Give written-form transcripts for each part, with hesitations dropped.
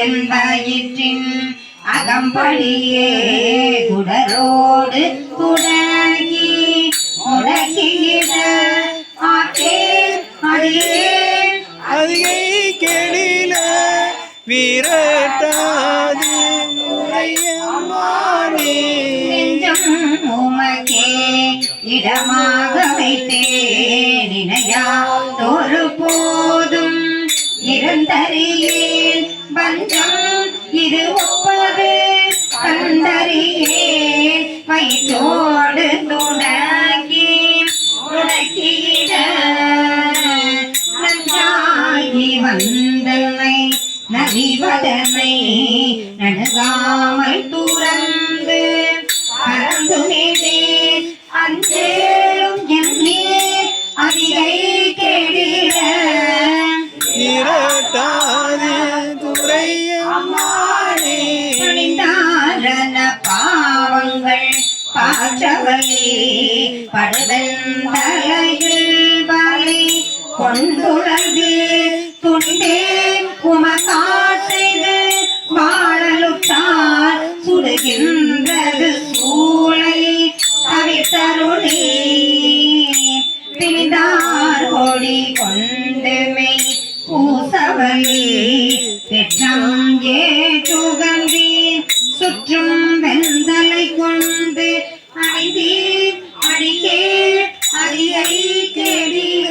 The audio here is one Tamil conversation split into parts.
என்பயிற்றின் அகம்படியே குடரோடு குடகி முடக்கிட ஆற்றே அதிகை கெடில வீரட்டாதி உரையம்மானே நெஞ்சம் உமக்கே இடமாக வைத்தேன் நினையா ஒரு போதும் இருந்தறியேன் பஞ்சம் இது ஒப்பது கண்டறியேன் வயிற்றோடு துணக்கி முடக்கிட நன்றாகி வந்தனை நதிவதனை நடுகாமல் துறந்து பறந்து மேலே அஞ்சேலும் எண்ணீர் அதிகை கேடிட இரட்டாதி துரையம்மானே பணிந்தாரன பாவங்கள் பாற்றவழி படுதலையில் பலி கொண்டுழந்து துண்டேன் உமக்காசைது வாழலுற்றார் சுடுகின்றது சூளை தவிர்த்தருளி பிணிந்தார் கொடி கொண்டுமை பூசவழி பெற்றம் ஏற்றுகந்தி சுற்றும் வெந்தலை கொண்டு அணிந்தீர் அடிக்கே அடியை கேடிய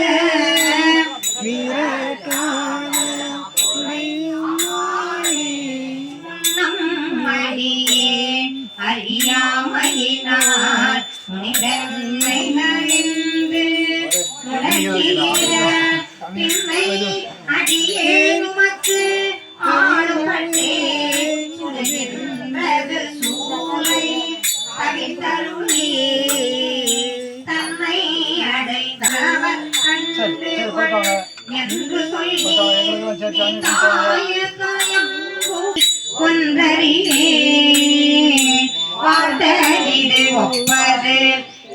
அறியாமையினார் முனிதன்னை நலிந்து முடக்கிட பின்னை அடியே உமக்கு ஆளும் பண்ணே சுடுகின்றது சூளை தவித்தருளி தன்னை அடைந்தவர் கண்டு என்று சொல்லி ஒன்றறியே வார்த்தையிடு ஒப்பது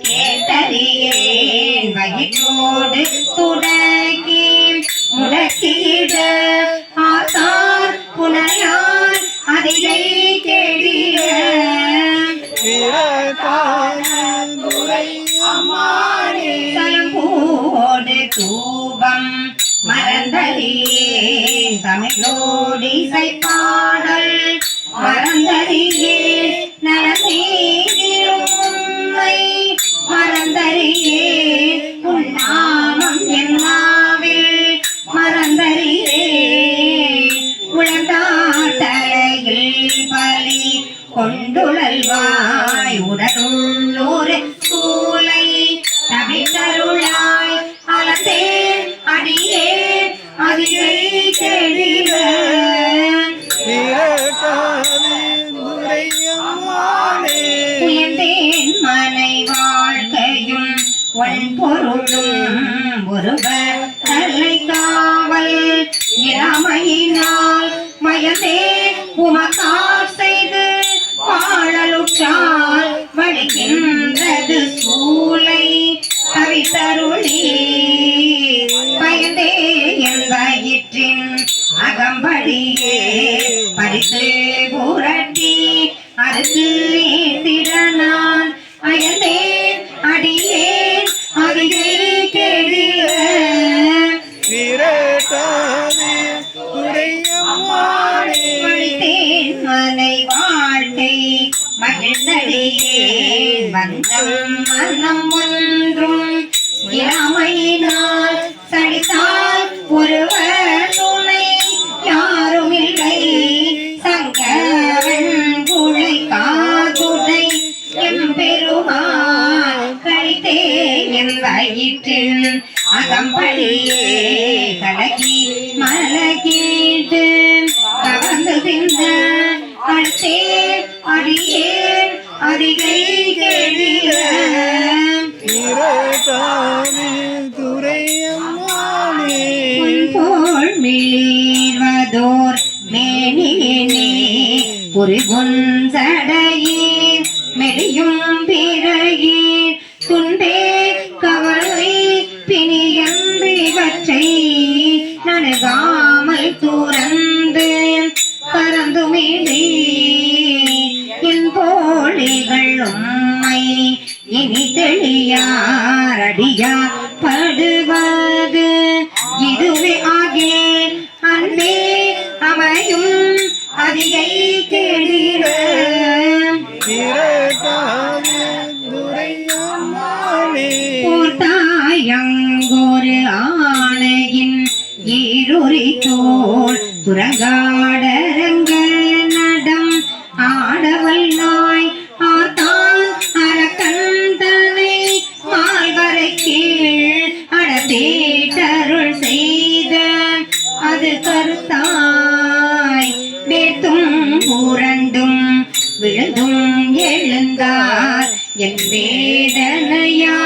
கேட்டறியேன் வயிற்றோடு துடக்கி முடக்கிட ஆசார் புனையார் அதிகை கேடிய தலம்போடு தூபம் மறந்தறியேன் தமிழோடி இசைப்பாடல் மறந்தறியேன் நலமேகிலும் உண்மை மறந்தறியேன் உன்னாமம் என்னாவில் மறந்தறியேன் உழந்தார் தலையில் பலி கொண்டுழல்வாய் உடலுள்ளூர் சூளை தவித்தருளாய் அலந்தேன் அடியே அதிகை கெடில உயர்ந்தேன் மனை வாழ்க்கையும் ஒன் பொருளும் ஒருவர் தலை காவல் இளமையினால் மயந்தேன் உமக்கார் செய்து வாழலுற்றால் வழிகின்றது சூளை கவித்தருளி பயந்தே என் வயிற்றின் அகம்படியே பறித்து புரட்டி அறுத்து ஏந்திட நான் அயந்தேன் அடியேன் அதிகை கேடிய வழித்தேன் மனை வாழ்க்கை மகிழ்ந்தடியேன் வந்தம் மனம் ஒன்றும் இளமையினால் சடித்தால் ஒருவர் துணை யாரும் இல்லை சங்கவன் குழை காதுடை எம்பெருமான் கழித்தே என் வயிற்றில் அகம்படியே கலகி மலகிட்டு கவர்ந்து தின்ற அடுத்தே அடியே அதிகை கேடிய போல் மிளீர்வதோர் மேனியினே புரிகுஞ்சடையீர் மெலியும் பிறையீர் துண்டே கவலை பிணியன்றிவற்றை நணுகாமல் துறந்து கர அடியார் அடியார் படுவது இதுவே ஆகிய அன்பே அமையும் அதிகை கேடில திரட்டாது துரையம்மாளே போர்த்தாயங்கொரு ஆணையின் ஈருரி தோல் புறங்காடரங்க நடம் ஆடவல் நாய் ஆத்தான் அரக்கன் தனை மால்வரை கீழ் அடதேட்டருள் செய்த அது கருத்தாய் வேத்தும் புரண்டும் விழுந்தும் எழுந்தார் என் வேதனையா